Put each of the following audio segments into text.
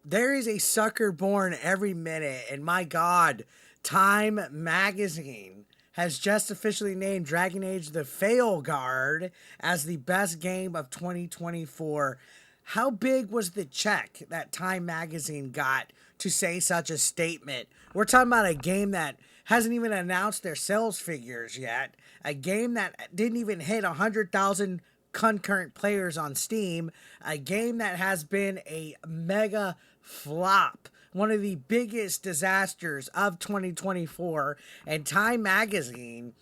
There is a sucker born every minute, and my God, Time Magazine has just officially named Dragon Age the Veilguard as the best game of 2024. How big was the check that Time Magazine got to say such a statement? We're talking about a game that hasn't even announced their sales figures yet, a game that didn't even hit 100,000 concurrent players on Steam, a game that has been a mega flop, one of the biggest disasters of 2024, and Time Magazine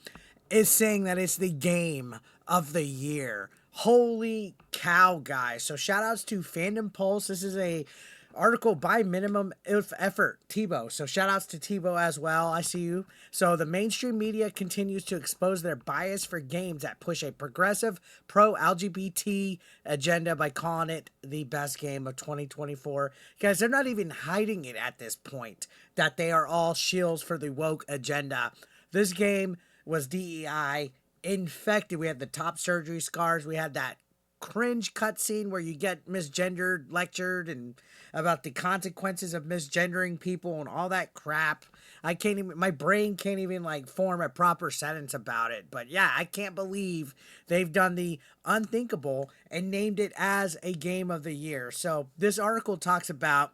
is saying that it's the game of the year. Holy cow, guys. So shout outs to Fandom Pulse. This is a article by Minimum Effort, Tebow. So shout outs to Tebow as well. I see you. So the mainstream media continues to expose their bias for games that push a progressive pro LGBT agenda by calling it the best game of 2024. Guys, they're not even hiding it at this point that they are all shills for the woke agenda. This game was DEI infected. We had the top surgery scars. We had that cringe cutscene where you get misgendered lectured and about the consequences of misgendering people and all that crap. I can't even, my brain can't even like form a proper sentence about it. But yeah, I can't believe they've done the unthinkable and named it as a game of the year. So this article talks about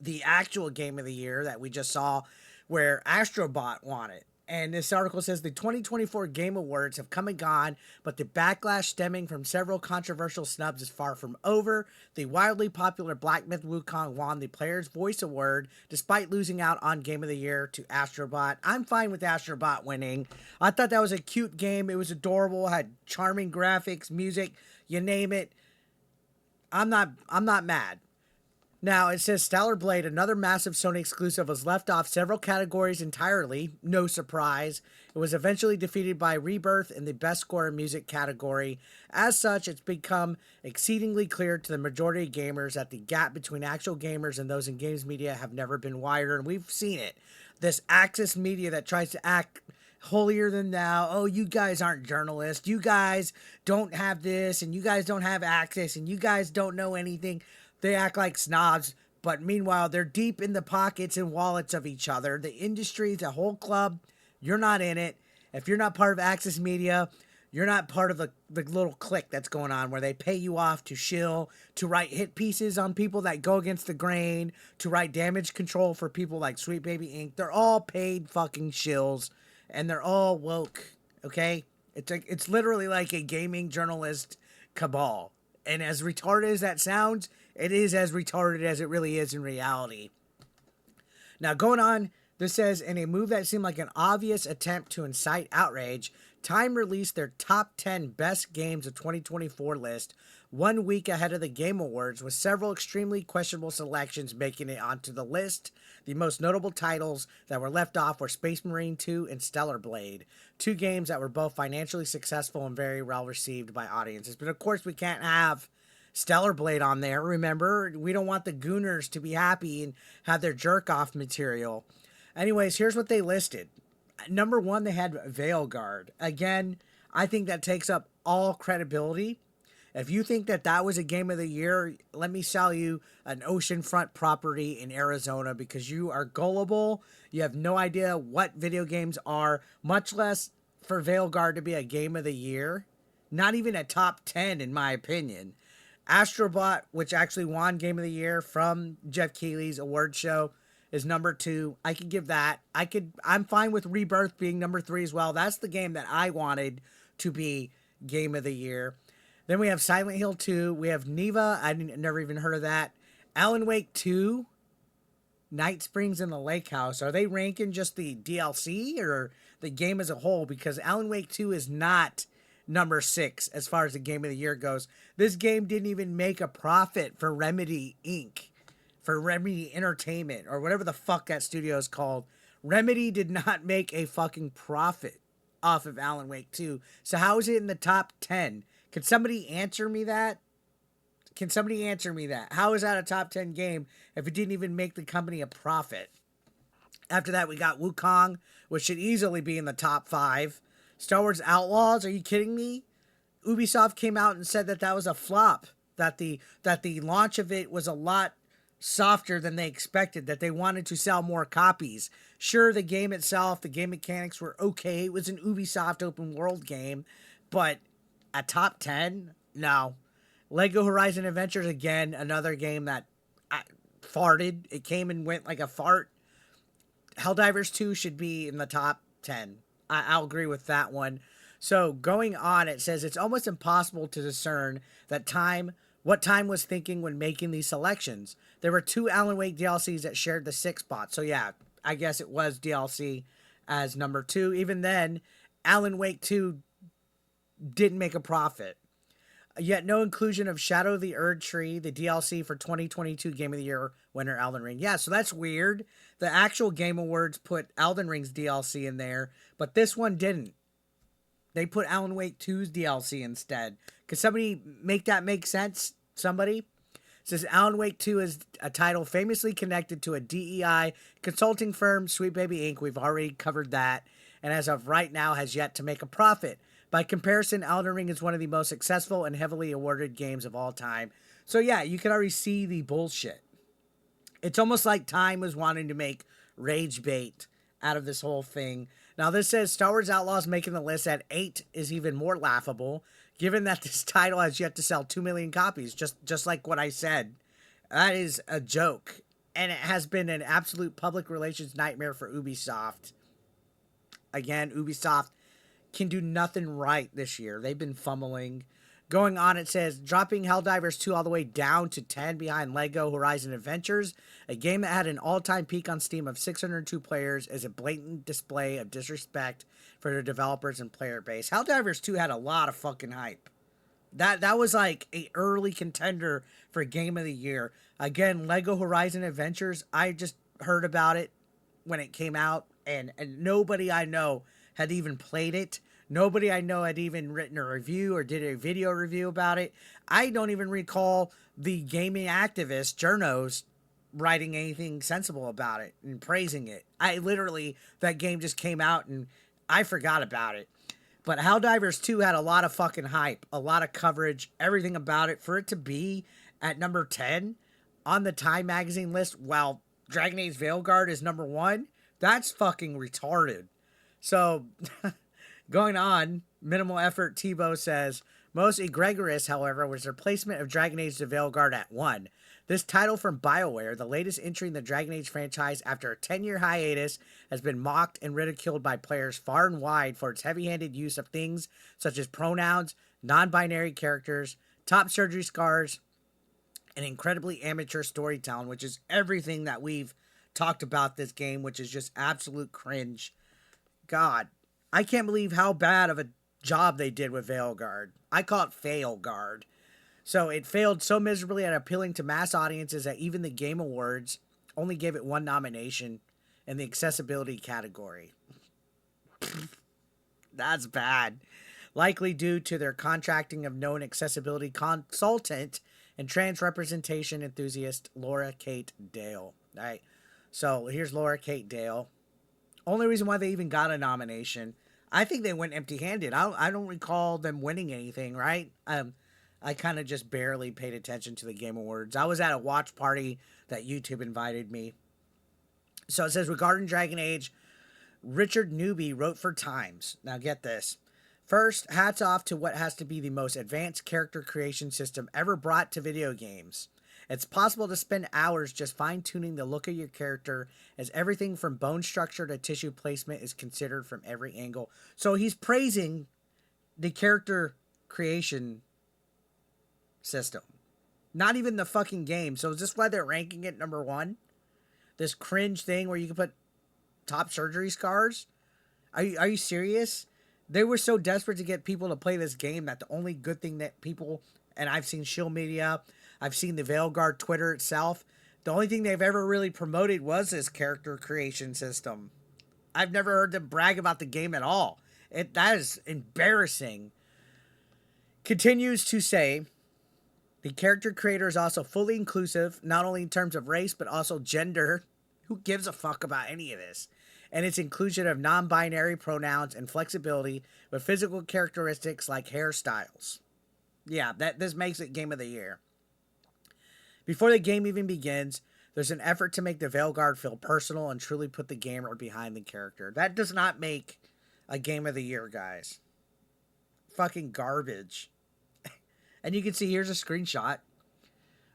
the actual game of the year that we just saw where Astrobot won it. And this article says the 2024 Game Awards have come and gone, but the backlash stemming from several controversial snubs is far from over. The wildly popular Black Myth Wukong won the Player's Voice Award despite losing out on Game of the Year to Astrobot. I'm fine with Astrobot winning. I thought that was a cute game. It was adorable, had charming graphics, music, you name it. I'm not mad. Now, it says Stellar Blade, another massive Sony exclusive, was left off several categories entirely. No surprise. It was eventually defeated by Rebirth in the Best Score in Music category. As such, it's become exceedingly clear to the majority of gamers that the gap between actual gamers and those in games media have never been wider, and we've seen it. This Axis media that tries to act holier than thou. Oh, you guys aren't journalists. You guys don't have this, and you guys don't have access, and you guys don't know anything. They act like snobs, but meanwhile, they're deep in the pockets and wallets of each other. The industry, the whole club, you're not in it. If you're not part of Access Media, you're not part of the little clique that's going on where they pay you off to shill, to write hit pieces on people that go against the grain, to write damage control for people like Sweet Baby Inc. They're all paid fucking shills, and they're all woke, okay? It's literally like a gaming journalist cabal. And as retarded as that sounds, it is as retarded as it really is in reality. Now, going on, this says in a move that seemed like an obvious attempt to incite outrage, Time released their top 10 best games of 2024 list 1 week ahead of the Game Awards, with several extremely questionable selections making it onto the list. The most notable titles that were left off were Space Marine 2 and Stellar Blade, two games that were both financially successful and very well received by audiences. But of course, we can't have Stellar Blade on there. Remember, we don't want the Gooners to be happy and have their jerk off material. Anyways, here's what they listed. Number one, they had Veilguard. Again, I think that takes up all credibility. If you think that that was a game of the year, let me sell you an oceanfront property in Arizona because you are gullible. You have no idea what video games are, much less for Veilguard to be a game of the year. Not even a top 10, in my opinion. Astrobot, which actually won Game of the Year from Jeff Keighley's award show, is number two. I could give that. I'm fine with Rebirth being number three as well. That's the game that I wanted to be Game of the Year. Then we have Silent Hill 2. We have Neva. I never even heard of that. Alan Wake 2. Night Springs in the Lake House. Are they ranking just the DLC or the game as a whole? Because Alan Wake 2 is not number 6 as far as the game of the year goes. This game didn't even make a profit for Remedy Inc., for Remedy Entertainment, or whatever the fuck that studio is called. Remedy did not make a fucking profit off of Alan Wake 2. So how is it in the top 10? Can somebody answer me that? Can somebody answer me that? How is that a top 10 game if it didn't even make the company a profit? After that, we got Wukong, which should easily be in the top 5. Star Wars Outlaws, are you kidding me? Ubisoft came out and said that that was a flop, that the launch of it was a lot softer than they expected, that they wanted to sell more copies. Sure, the game itself, the game mechanics were okay. It was an Ubisoft open world game, but a top 10? No. Lego Horizon Adventures, again, another game that farted. It came and went like a fart. Helldivers 2 should be in the top 10. I'll agree with that one. So going on, it says it's almost impossible to discern what Time was thinking when making these selections. There were 2 Alan Wake DLCs that shared the 6th spot. So yeah, I guess it was DLC as number 2. Even then, Alan Wake 2 didn't make a profit. Yet no inclusion of Shadow of the Erd Tree, the DLC for 2022 Game of the Year winner Elden Ring. Yeah, so that's weird. The actual Game Awards put Elden Ring's DLC in there, but this one didn't. They put Alan Wake 2's DLC instead. Could somebody make that make sense? Somebody? It says Alan Wake 2 is a title famously connected to a DEI consulting firm, Sweet Baby Inc. We've already covered that. And as of right now, has yet to make a profit. By comparison, Elden Ring is one of the most successful and heavily awarded games of all time. So yeah, you can already see the bullshit. It's almost like Time was wanting to make rage bait out of this whole thing. Now this says Star Wars Outlaws making the list at 8 is even more laughable, given that this title has yet to sell 2 million copies, just like what I said. That is a joke. And it has been an absolute public relations nightmare for Ubisoft. Again, Ubisoft can do nothing right this year. They've been fumbling. Going on, it says, dropping Helldivers 2 all the way down to 10 behind Lego Horizon Adventures, a game that had an all-time peak on Steam of 602 players, is a blatant display of disrespect for the developers and player base. Helldivers 2 had a lot of fucking hype. That was like a early contender for Game of the Year. Again, Lego Horizon Adventures, I just heard about it when it came out, and nobody I know had even played it. Nobody I know had even written a review or did a video review about it. I don't even recall the gaming activist, journos, writing anything sensible about it and praising it. That game just came out and I forgot about it. But Helldivers 2 had a lot of fucking hype, a lot of coverage, everything about it. For it to be at number 10 on the Time magazine list, while Dragon Age Veilguard is number 1, that's fucking retarded. So, going on, Minimal Effort Tebow says, most egregious, however, was the replacement of Dragon Age the Veilguard at 1. This title from BioWare, the latest entry in the Dragon Age franchise after a 10-year hiatus, has been mocked and ridiculed by players far and wide for its heavy-handed use of things such as pronouns, non-binary characters, top surgery scars, and incredibly amateur storytelling, which is everything that we've talked about this game, which is just absolute cringe. God, I can't believe how bad of a job they did with Veilguard. I call it Failguard. So it failed so miserably at appealing to mass audiences that even the Game Awards only gave it 1 nomination in the accessibility category. That's bad. Likely due to their contracting of known accessibility consultant and trans representation enthusiast Laura Kate Dale. All right. So here's Laura Kate Dale. Only reason why they even got a nomination, I think they went empty-handed. I don't recall them winning anything, right? I kind of just barely paid attention to the Game Awards. I was at a watch party that YouTube invited me. So it says, regarding Dragon Age, Richard Newby wrote for Times. Now get this. First, hats off to what has to be the most advanced character creation system ever brought to video games. It's possible to spend hours just fine-tuning the look of your character, as everything from bone structure to tissue placement is considered from every angle. So he's praising the character creation system. Not even the fucking game. So is this why they're ranking it number 1? This cringe thing where you can put top surgery scars? Are you serious? They were so desperate to get people to play this game that the only good thing that people, and I've seen Shield Media, I've seen the Veilguard Twitter itself, the only thing they've ever really promoted was this character creation system. I've never heard them brag about the game at all. That is embarrassing. Continues to say, the character creator is also fully inclusive, not only in terms of race, but also gender. Who gives a fuck about any of this? And its inclusion of non-binary pronouns and flexibility with physical characteristics like hairstyles. Yeah, this makes it Game of the Year. Before the game even begins, There's an effort to make the Veilguard feel personal and truly put the gamer behind the character. That does not make a game of the year, guys. Fucking garbage. And you can see here's a screenshot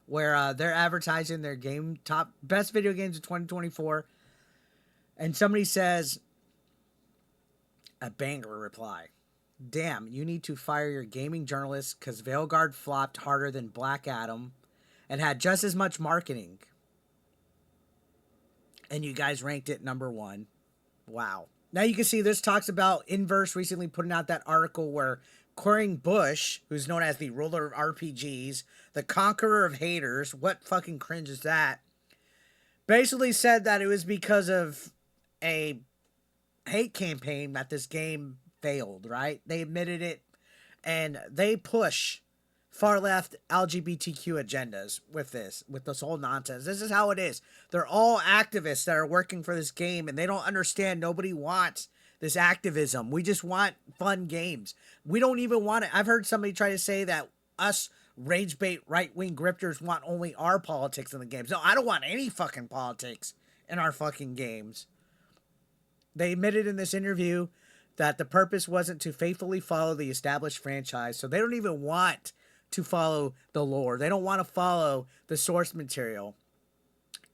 where they're advertising their game top best video games of 2024. And somebody says, a banger reply. Damn, you need to fire your gaming journalist because Veilguard flopped harder than Black Adam and had just as much marketing. And you guys ranked it number 1. Wow. Now you can see this talks about Inverse recently putting out that article where Coring Bush, who's known as the ruler of RPGs, the conqueror of haters, what fucking cringe is that, basically said that it was because of a hate campaign that this game failed, right? They admitted it, and they push far left LGBTQ agendas with this whole nonsense. This is how it is. They're all activists that are working for this game, and they don't understand. Nobody wants this activism. We just want fun games. We don't even want it. I've heard somebody try to say that us rage bait right-wing grifters want only our politics in the games. No, I don't want any fucking politics in our fucking games. They admitted in this interview that the purpose wasn't to faithfully follow the established franchise, so they don't even want to follow the lore. They don't want to follow the source material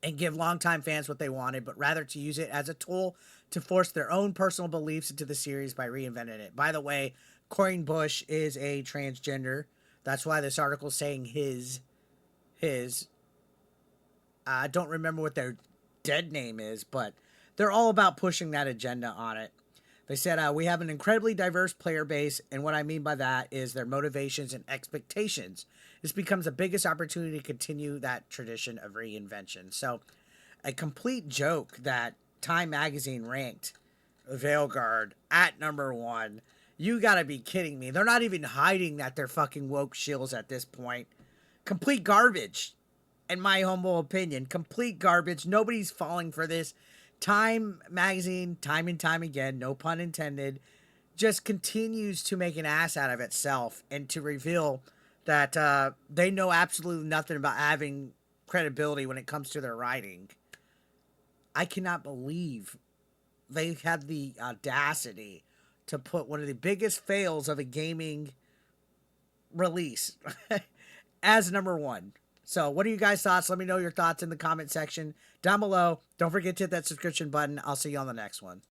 and give longtime fans what they wanted, but rather to use it as a tool to force their own personal beliefs into the series by reinventing it. By the way, Coring Bush is a transgender. That's why this article is saying his. I don't remember what their dead name is, but they're all about pushing that agenda on it. They said, we have an incredibly diverse player base, and what I mean by that is their motivations and expectations. This becomes the biggest opportunity to continue that tradition of reinvention. So, a complete joke that Time Magazine ranked Veilguard at number 1. You gotta be kidding me. They're not even hiding that they're fucking woke shills at this point. Complete garbage, in my humble opinion. Complete garbage. Nobody's falling for this. Time Magazine, time and time again, no pun intended, just continues to make an ass out of itself and to reveal that they know absolutely nothing about having credibility when it comes to their writing. I cannot believe they had the audacity to put one of the biggest fails of a gaming release as number 1. So what are you guys' thoughts? Let me know your thoughts in the comment section down below. Don't forget to hit that subscription button. I'll see you on the next one.